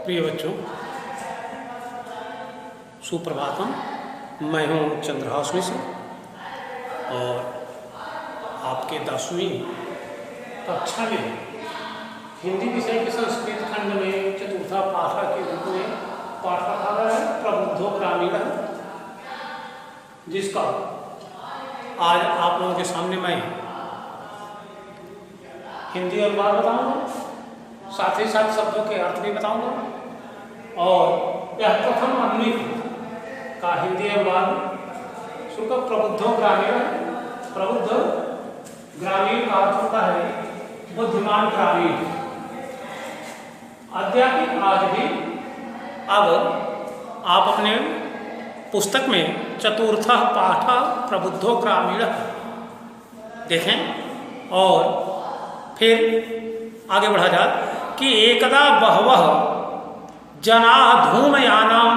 प्रिय बच्चों, सुप्रभातम। मैं हूँ चंद्रहास मिश्र और आपके 10वीं कक्षा में हिंदी विषय के संस्कृत खंड में चतुर्था पाठा के रूप में पाठ पढ़ा रहा है प्रबुद्धो ग्रामीण, जिसका आज आप लोगों के सामने मैं हिंदी अनुवाद बताऊंगा, साथ ही साथ शब्दों के अर्थ भी बताऊंगा। और यह प्रथम अन्वित का हिंदी अनुवाद शुरू प्रबुद्धो ग्रामीण। प्रबुद्ध ग्रामीण का अर्थ होता है बुद्धिमान ग्रामीण। अध्यापित आज भी अब आप अपने पुस्तक में चतुर्थ पाठ प्रबुद्धो ग्रामीण देखें और फिर आगे बढ़ा जाए कि एकदा बहवः जना धूमयानम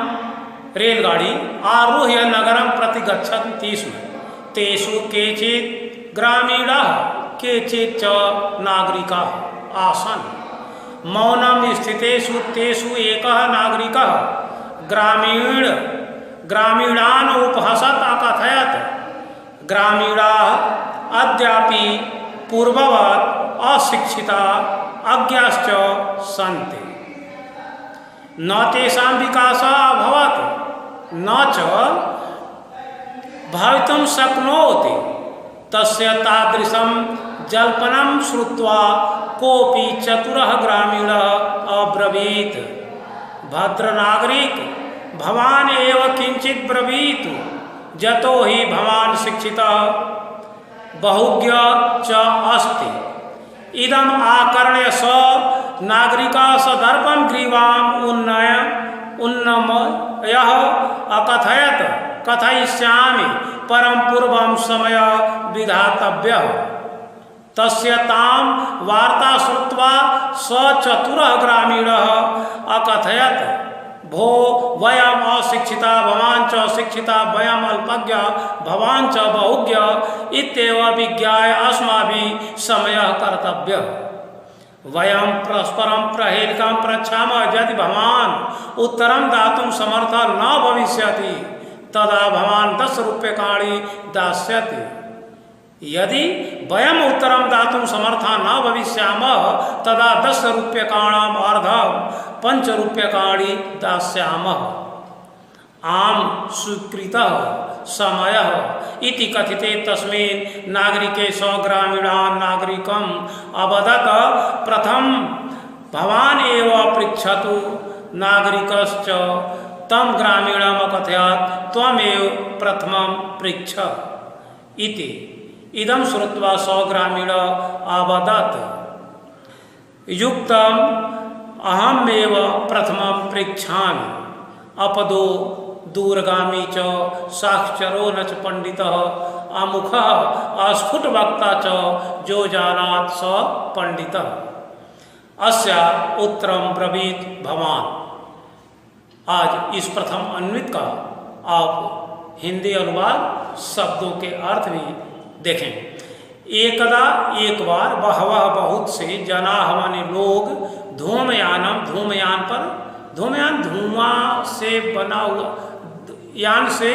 रेलगाड़ी आरुह्य नगरम प्रति गच्छन्ति स्म। तेषु केचित् ग्रामीणाः केचित् च नागरिकाः आसन्। मौनं स्थितेषु तेषु एकः नागरिकः ग्रामीणान् उपहसत् अकथयत्, ग्रामीणाः अद्यापि पूर्ववत् अशिक्षिता अज्ञाश्च सन्ति, न तेषां विकासः अभवत् न च भवितुं शक्नोति। तस्य तादृशं जल्पनं श्रुत्वा कोऽपि चतुरः ग्रामीणः अब्रवीत्, भद्रनागरिक भवान् एव किञ्चित् ब्रवीतु, यतो हि भवान् शिक्षितः बहुज्ञ च अस्ति। इदम् आकर्ण्य स नागरिकः सदर्पं ग्रीवाम् उन्नमयः अकथयत्, कथयिष्यामि परं पूर्वं समयः विधातव्यः। तस्य तां वार्ता श्रुत्वा स चतुरः ग्रामीणः अकथयत्, भो वयम् अशिक्षिता भवान् च शिक्षिता, वयम् अल्पज्ञा भवान् च बहुज्ञ, इत्येव विज्ञाय अस्माभिः समयः कर्तव्यः। वयं परस्परं प्रहेलिकां पृच्छामः, यदि भवान् उत्तरं दातुं समर्थः न भविष्यति तदा भवान् 10 रूप्यकाणि दास्यति। यदि वयम् उत्तरं दातुं समर्थाः न भविष्यामः तदा 10 रूप्यकाणाम् अर्धं 5 रूप्यकाणि दास्यामः। आम् स्वीकृतः समयः इति कथिते तस्मिन् नागरिके स ग्रामीणान् नागरिकम् अवदत्, प्रथम भवान् एव पृच्छतु। नागरिकश्च तं ग्रामीणम् अकथयत्, त्वमेव प्रथमं पृच्छ इति। इदं श्रुत्वा स ग्रामीणः अवदत्, युक्तम् अहमेव प्रथमं पृच्छामि। अपदो दूरगामी च साक्षरो न च पंडितः, अमुखः अस्फुटवक्ता च जो जानात् स पंडितः। अस्या उत्तरं ब्रवीत भवान्। आज इस प्रथम अन्वित का आप हिंदी अनुवाद शब्दों के अर्थ भी देखें। एकदा एक बार, बहवः बहुत से, जना माने लोग, धूमयानम धूमयान पर, धूमयान धुआं से बना हुआ यान से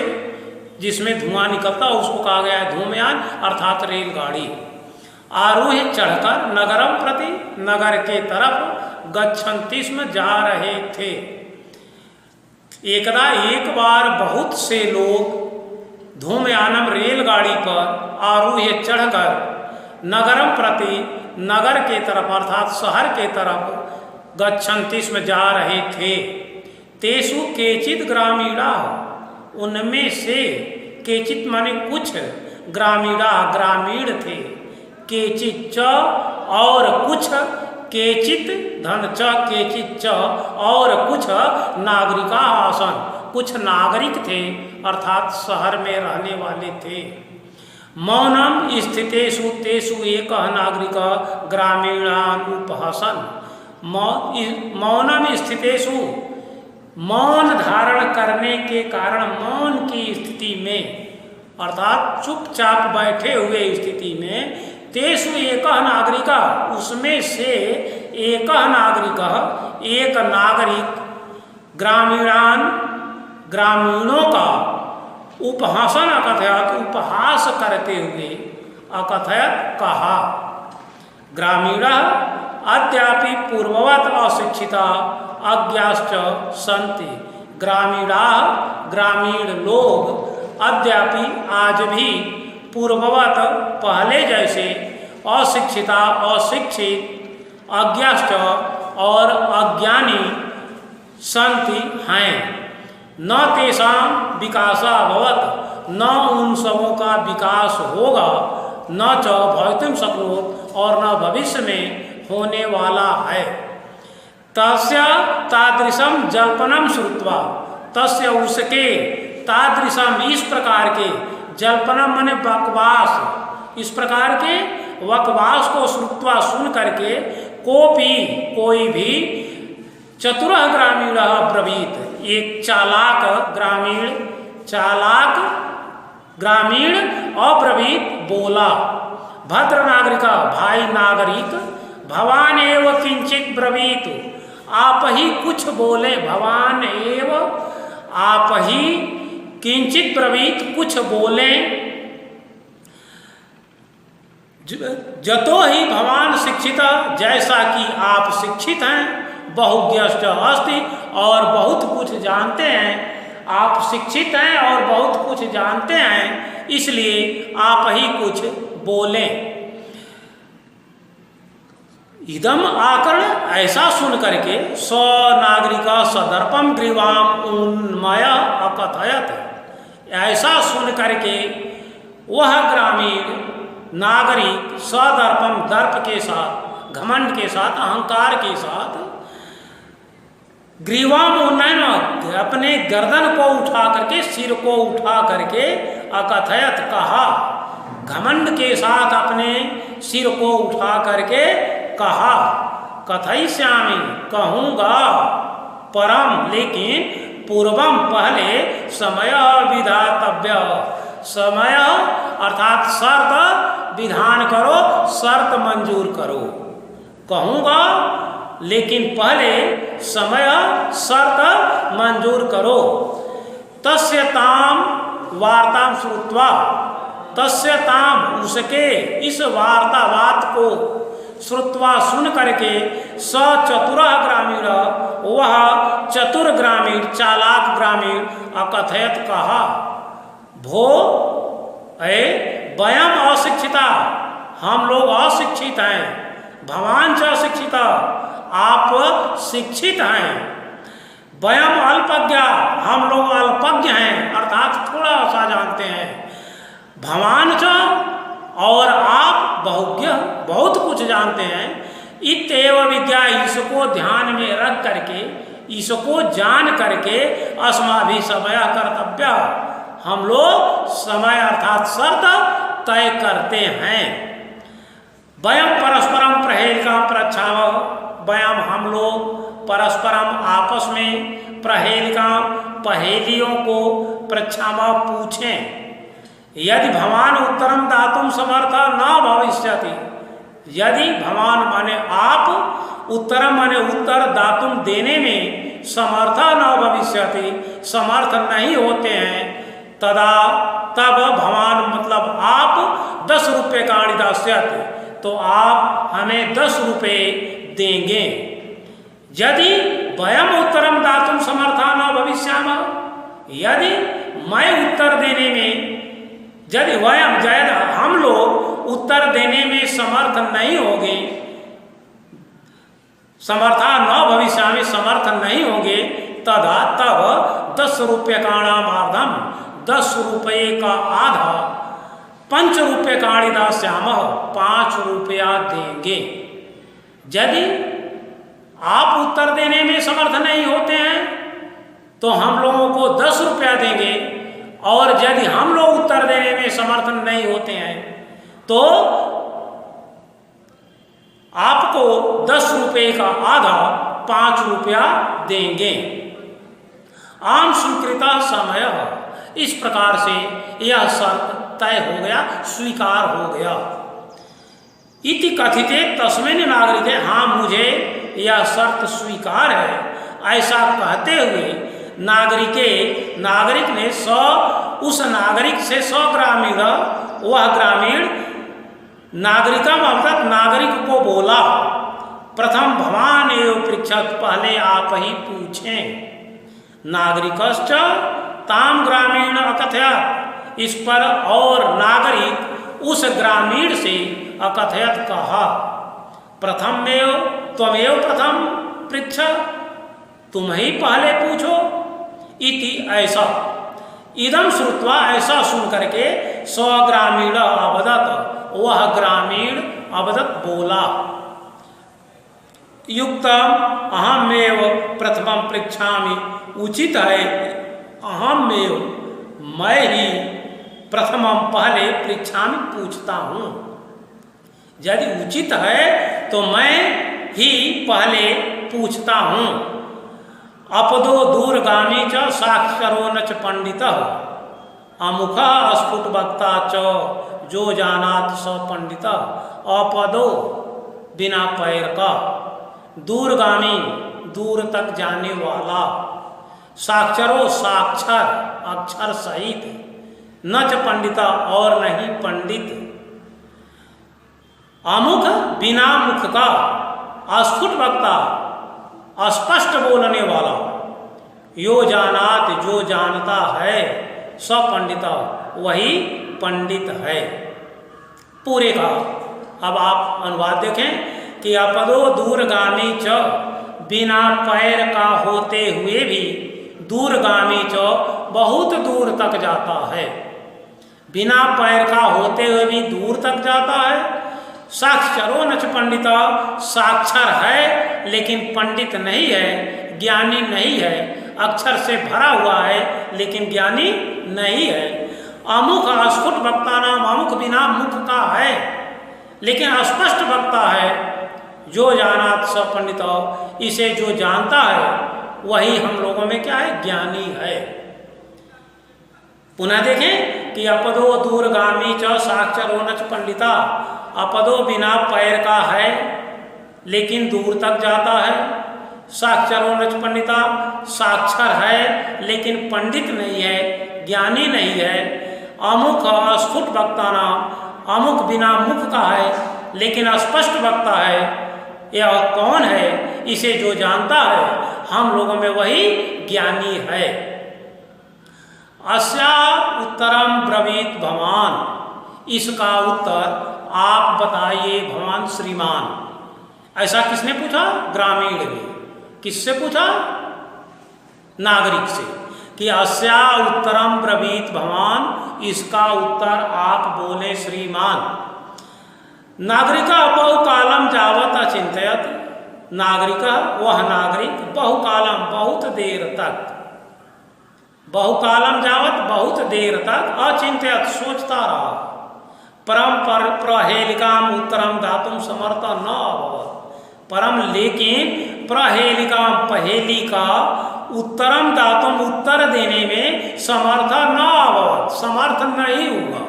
जिसमें धुआं निकलता उसको कहा गया है धूमयान, अर्थात रेलगाड़ी। आरूह्य चढ़कर नगरम प्रति, नगर के तरफ, गच्छन्ति स्म जा रहे थे। एकदा एक बार बहुत से लोग धूमयानम रेलगाड़ी पर आरूह्य चढ़कर नगरम प्रति, नगर के तरफ अर्थात शहर के तरफ, गच्छन्ति स्म जा रहे थे। तेषु केचित् ग्रामीणाः, उनमें से केचित् माने कुछ, ग्रामीणाः ग्रामीण थे, केचित् च और कुछ, केचित् धन च केचित् च और कुछ, नागरिकाः आसन्, कुछ नागरिक थे अर्थात शहर में रहने वाले थे। मौनम स्थितेषु तेषु एकः नागरिकः ग्रामीणान् उपहसन्। मौनम स्थितेषु, मौन धारण करने के कारण, मौन की स्थिति में अर्थात चुपचाप बैठे हुए स्थिति में, तेषु एकः नागरिकः, उसमें से एकः नागरिकः, एक नागरिक ग्रामीणान ग्रामीणों का उपहासन अकथयत उपहास करते हुए अकथयत कहा। ग्रामीणः अद्यापि पूर्ववत अशिक्षिता अज्ञाश्च सन्ति। ग्रामीणाः ग्रामीण लोग अद्यापि आज भी पूर्ववत पहले जैसे अशिक्षिता अशिक्षित अज्ञाश्च और अज्ञानी सन्ति हैं। न तेषां विकासः अभवत् न उन सबों का विकास होगा, न च भवितुं शक्नोति और न भविष्य में होने वाला है। तस्य तादृशम जल्पनम श्रुत्वा तस्य उसके तादृशम इस प्रकार के जल्पनम माने बकवास इस प्रकार के वकवास को श्रुत्वा सुन करके कोई भी चतुरः ग्रामीण ब्रवीत एक चालाक ग्रामीण अब्रवीत बोला। भद्र नागरिक भाई नागरिक भवान एव किंचित ब्रवीत आप ही कुछ बोले। भवान एव आप ही किंचित ब्रवीत कुछ बोले। जतो ही भवान शिक्षित जैसा कि आप शिक्षित हैं, बहुज्ञश्च अस्ति और बहुत कुछ जानते हैं। आप शिक्षित हैं और बहुत कुछ जानते हैं, इसलिए आप ही कुछ बोलें। इदम आकर्ण ऐसा सुन करके स नागरिक सदर्पम ग्रीवाम उन्मय अकथयत। ऐसा सुन करके वह ग्रामीण नागरिक सदर्पम दर्प के साथ घमंड के साथ अहंकार के साथ ग्रीवाम उन्नयन अपने गर्दन को उठा करके सिर को उठा करके अकथयत कहा। घमंड के साथ अपने सिर को उठा करके कहा। कथयिष्यामि कहूँगा, परम लेकिन पूर्वम पहले समय विधातव्य। समय अर्थात शर्त विधान करो, शर्त मंजूर करो। कहूँगा लेकिन पहले समय शर्त मंजूर करो। तस्य ताम वार्ताम श्रुत्वा तस्य ताम उसके इस वार्तावात को श्रुत्वा सुन करके स चतुरः ग्रामीण वह चतुर ग्रामीण चालाक ग्रामीण अकथयत कहा। भो वयम अशिक्षिता हम लोग अशिक्षित हैं। भवान च अशिक्षिता आप शिक्षित हैं। वयम अल्पज्ञा हम लोग अल्पज्ञ हैं अर्थात थोड़ा सा जानते हैं। भवान च और आप बहुज्ञ बहुत कुछ जानते हैं। इत्येव विद्या इसको ध्यान में रख करके इसको जान करके अस्माभि समय कर्तव्य हम लोग समय अर्थात शर्त तय करते हैं। वयम परस्परम प्रहेलिका प्रच्छाव वयम हम लोग परस्परम आपस में प्रहेलिका पहेलियों को प्रच्छाव पूछें। यदि भवान उत्तरम दातुम समर्थ न भविष्यति यदि भवान माने आप उत्तरम माने उत्तर दातुम देने में समर्थ न भविष्यति समर्थ नहीं होते हैं तदा तब भवान मतलब आप 10 रुपये का दास्यति तो आप हमें 10 रुपये देंगे। यदि वयम उत्तरम दातुम समर्था न भविष्यामः यदि मैं उत्तर देने में यदि वयम जयद हम लोग उत्तर देने में समर्थ नहीं होंगे समर्था न भविष्यामि समर्थ नहीं होंगे तदा तब 10 रुपये का नामार्धम 10 रुपये का आधा 5 रुपये का दास्यामः 5 रुपया देंगे। यदि आप उत्तर देने में समर्थ नहीं होते हैं तो हम लोगों को 10 रुपया देंगे और यदि हम लोग उत्तर देने में समर्थ नहीं होते हैं तो आपको 10 रुपये का आधा 5 रुपया देंगे। आम स्वीकृता समय इस प्रकार से यह शर्त तय हो गया स्वीकार हो गया। इति कथिते तस्मिन् नागरिके हाँ मुझे यह शर्त स्वीकार है। ऐसा कहते हुए नागरिक ने उस नागरिक से 100 ग्रामीण, वह ग्रामीण नागरिकम अर्थात नागरिक को बोला, प्रथम भवान एवं पृच्छत, पहले आप ही पूछें। नागरिकश्च ताम ग्रामीण अकथयत, इस पर और नागरिक उस ग्रामीण से अकथयत कहा, प्रथमेव त्वमेव प्रथम पृच्छ, तुम ही पहले पूछो। इति ऐसा, इदम श्रुत्वा, ऐसा सुन करके, स ग्रामीण अवदत, वह ग्रामीण अवदत बोला, युक्तम अहमेव प्रथमं पृच्छामि, उचित है अहमेव, मैं ही प्रथमम पहले पृच्छामि पूछता हूँ। यदि उचित है तो मैं ही पहले पूछता हूँ। अपदो दूरगामी च साक्षरो न च पंडितः, अमुखा स्फुट वक्ता च जो जानात स पंडितः। अपदो बिना पैर का, दूरगामी दूर तक जाने वाला, साक्षरो साक्षर अक्षर सहित, न च पंडिता और नहीं पंडित, अमुख बिना मुख का, अस्फुट वक्ता अस्पष्ट बोलने वाला, यो जानात जो जानता है, स पंडिता वही पंडित है। पूरे का अब आप अनुवाद देखें कि अपदो दूरगामी च, बिना पैर का होते हुए भी, दूरगामी च बहुत दूर तक जाता है, बिना पैर का होते हुए भी दूर तक जाता है। साक्षरो न च पंडिता, साक्षर है लेकिन पंडित नहीं है, ज्ञानी नहीं है, अक्षर से भरा हुआ है लेकिन ज्ञानी नहीं है। अमुख अस्फुट वक्ता नाम, अमुख बिना मुख का है लेकिन अस्पष्ट वक्ता है। जो जानात स पंडित, इसे जो जानता है वही हम लोगों में क्या है, ज्ञानी है। पुनः देखें कि अपदो दूरगामी च साक्षरो न च पंडिता, अपदो बिना पैर का है लेकिन दूर तक जाता है। साक्षरो न च पंडिता, साक्षर है लेकिन पंडित नहीं है, ज्ञानी नहीं है। अमुख अस्फुट वक्ता नाम, अमुख बिना मुख का है लेकिन अस्पष्ट वक्ता है। यह कौन है, इसे जो जानता है हम लोगों में वही ज्ञानी है। अस्या उत्तरम ब्रवीत भवान, इसका उत्तर आप बताइए भगवान श्रीमान। ऐसा किसने पूछा, ग्रामीण ने। किससे पूछा, नागरिक से, कि अस्या उत्तरम ब्रवीत भवान, इसका उत्तर आप बोले श्रीमान। नागरिका बहुकालम जावत अचिंतयत, नागरिका वह नागरिक बहुकालम बहुत देर तक, बहुकालम जावत बहुत देर तक, अचिंतयत सोचता रहा, परम पर प्रहेलिकाम उत्तरम दातुम समर्थ न अभवत, परम लेकिन प्रहेलिकाम पहेली का उत्तरम दातुम उत्तर देने में समर्थ न अभवत, समर्थ नहीं हुआ।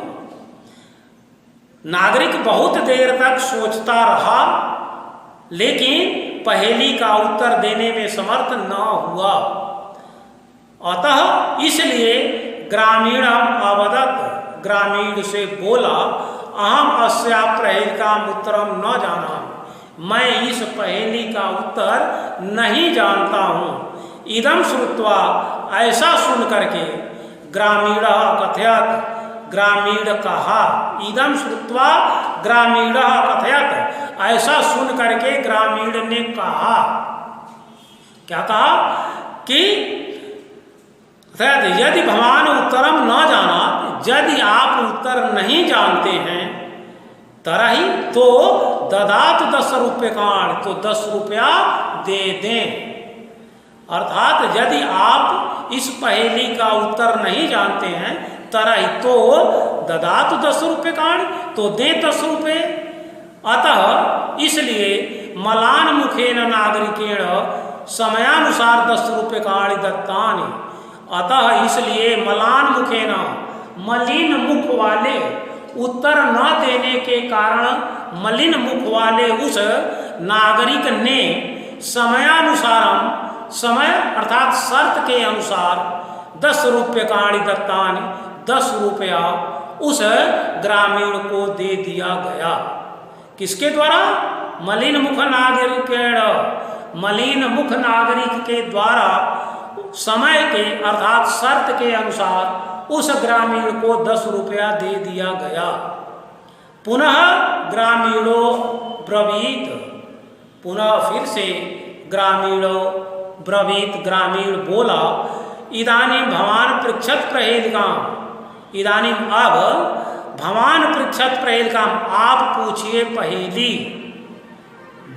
नागरिक बहुत देर तक सोचता रहा लेकिन पहेली का उत्तर देने में समर्थ न हुआ। अतः इसलिए ग्रामीणम अवदत, ग्रामीण से बोला, अहम अस्या प्रहेलिकाम उत्तरम न जाना, मैं इस पहेली का उत्तर नहीं जानता हूँ। इदम श्रुत्वा, ऐसा सुन करके, ग्रामीण कथयत, ग्रामीण कहा, इदम श्रुत्वा ग्रामीण कथयत, ऐसा सुन करके ग्रामीण ने कहा। क्या कहा कि यदि भगवान उत्तरम न जाना, यदि आप उत्तर नहीं जानते हैं, तरही तो ददात 10 रुपये, तो 10 रुपया दे दें। अर्थात यदि आप इस पहेली का उत्तर नहीं जानते हैं, तरही तो ददात 10 रुपये, तो दे 10 रुपये। अतः इसलिए मलान मुखेन नागरिकेण समयानुसार 10 रुपये दत्तानि, अतः इसलिए मलान मुखेन, मलिन मुख वाले, उत्तर न देने के कारण मलिन मुख वाले उस नागरिक ने समयानुसारम, समय अर्थात शर्त के अनुसार 10 रूप्यकाणि दत्तानि, 10 रुपया उस ग्रामीण को दे दिया गया। किसके द्वारा? मलिन मुख नागरिकेण, मलिन मुख नागरिक के द्वारा समय के अर्थात शर्त के अनुसार उस ग्रामीण को 10 रुपया दे दिया गया। पुनः ग्रामीणो ब्रवीत, पुनः फिर से ग्रामीणो ब्रवीत, ग्रामीण बोला, इदानीं भवान पृच्छत प्रहेलिकाम, इदानीं अब भवान पृच्छत प्रहेलिकाम, आप पूछिए पहेली।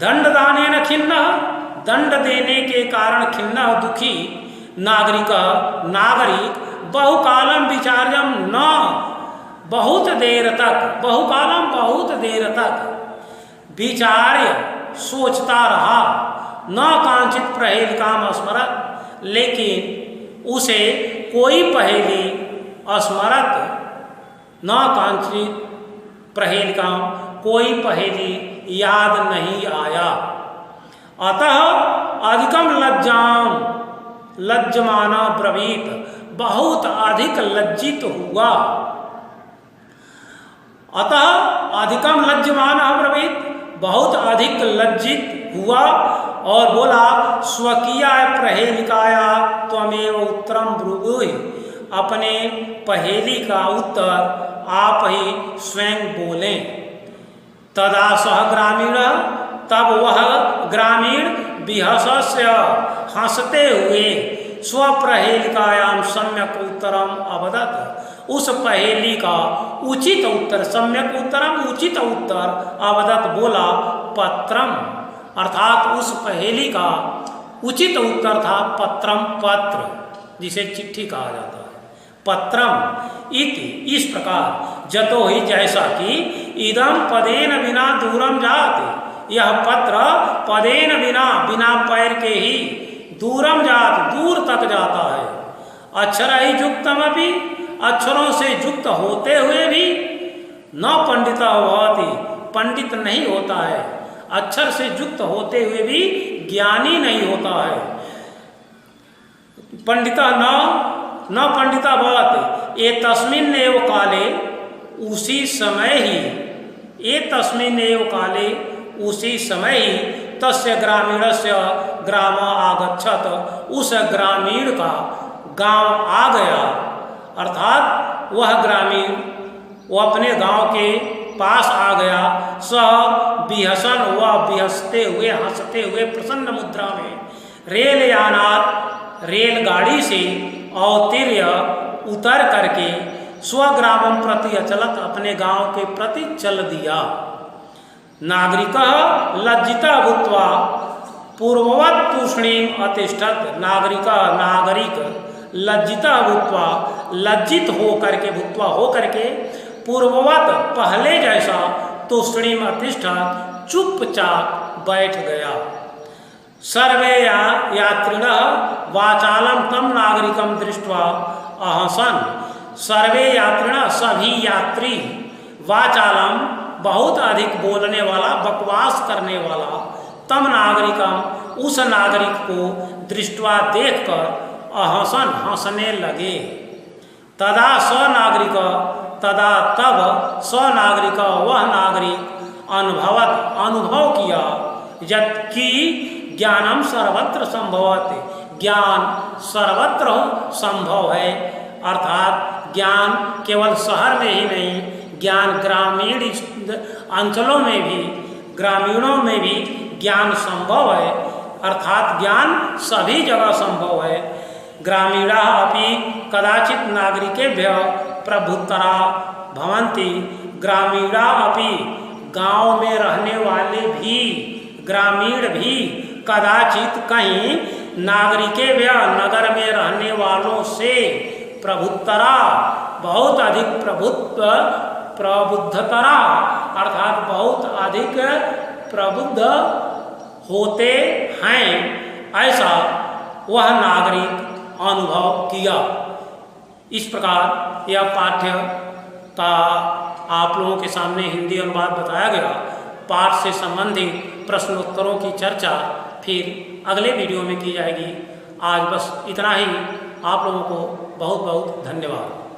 दंडदानेन खिन्नः, दंड देने के कारण खिन्नः दुखी नागरिक, नागरिक बहुकालम विचार्यम न, बहुत देर तक, बहुकालम बहुत देर तक विचार्य सोचता रहा, न कांचित प्रहेलिकाम स्मरत, लेकिन उसे कोई पहेली स्मरत, न कांचित प्रहेलिकाम, कोई पहेली याद नहीं आया। अतः अधिकम लज्जाम, लज्जमाना ब्रवीत, बहुत अधिक लज्जित हुआ। अतः अधिकम लज्जमाना ब्रवीत, बहुत अधिक लज्जित हुआ और बोला, स्वकीय प्रहेलिकाया त्वमेव उत्तरम ब्रूहि, अपने पहेली का उत्तर आप ही स्वयं बोलें। तदा सह ग्रामीण, तब वह ग्रामीण बिहसस्य, हंसते हुए स्वप्रहेलिकायाम सम्यक उत्तरम अवदत, उस पहेली का उचित उत्तर, सम्यक उत्तरम उचित उत्तर, अवदत बोला, पत्रम, अर्थात उस पहेली का उचित उत्तर था पत्रम, पत्र, जिसे चिट्ठी कहा जाता है। पत्रम इति, इस प्रकार, जतो ही, जैसा कि, इदम पदेन बिना दूरम जाते, यह पत्र पदेन बिना, बिना पैर के ही, दूरम जात, दूर तक जाता है। अक्षर ही युक्तम अपि, अक्षरों से युक्त होते हुए भी, न पंडित भवति, पंडित नहीं होता है, अक्षर से युक्त होते हुए भी ज्ञानी नहीं होता है। पंडित न पंडिता भवति, ए तस्मिन् एव काले, उसी समय ही, ए तस्मिन् एव काले, उसी समय ही, तस्य ग्रामीणस्य ग्राम आगच्छत, उस ग्रामीण का गांव आ गया, अर्थात वह ग्रामीण वो अपने गांव के पास आ गया। सह बिहसन, वह बिहसते हुए, हंसते हुए, प्रसन्न मुद्रा में, रेल यानात, रेलगाड़ी से अवतीर्य, उतर करके, स्वग्रामम प्रति अचलत, अपने गांव के प्रति चल दिया। नागरिकः लज्जितः भूत्वा पूर्ववत् तूष्णीम अतिष्ठत्, नागरिक लज्जितः भूत्वा, लज्जित हो करके, भूत्वा हो करके, पूर्ववत्, पहले जैसा, तूष्णीम अतिष्ठत्, चुपचाप बैठ गया। सर्वे यात्रिणः वाचालं तम नागरिकं दृष्ट्वा अहसन, सर्वे यात्रिणः, सभी यात्री, वाचालम, बहुत अधिक बोलने वाला, बकवास करने वाला, तम नागरिकम, उस नागरिक को दृष्टवा देखकर, अहसन, हंसने लगे। तदा स नागरिक, तदा तब, स नागरिक, वह नागरिक, अनुभवत, अनुभव किया, यत्कि ज्ञानम सर्वत्र संभवते, ज्ञान सर्वत्र संभव है, अर्थात ज्ञान केवल शहर में ही नहीं, ज्ञान ग्रामीण अंचलों में भी, ग्रामीणों में भी ज्ञान संभव है, अर्थात ज्ञान सभी जगह संभव है। ग्रामीणा अपि कदाचित नागरिकेभ्य प्रभुतरा भवन्ति, ग्रामीणा अपि, गांव में रहने वाले भी, ग्रामीण भी, कदाचित कहीं, नागरिकेभ्य, नगर में रहने वालों से, प्रभुतरा, बहुत अधिक प्रबुद्धतरा, अर्थात बहुत अधिक प्रबुद्ध होते हैं, ऐसा वह नागरिक अनुभव किया। इस प्रकार यह पाठ्य का आप लोगों के सामने हिंदी अनुवाद बताया गया। पाठ से संबंधित प्रश्नोत्तरों की चर्चा फिर अगले वीडियो में की जाएगी। आज बस इतना ही। आप लोगों को बहुत बहुत धन्यवाद।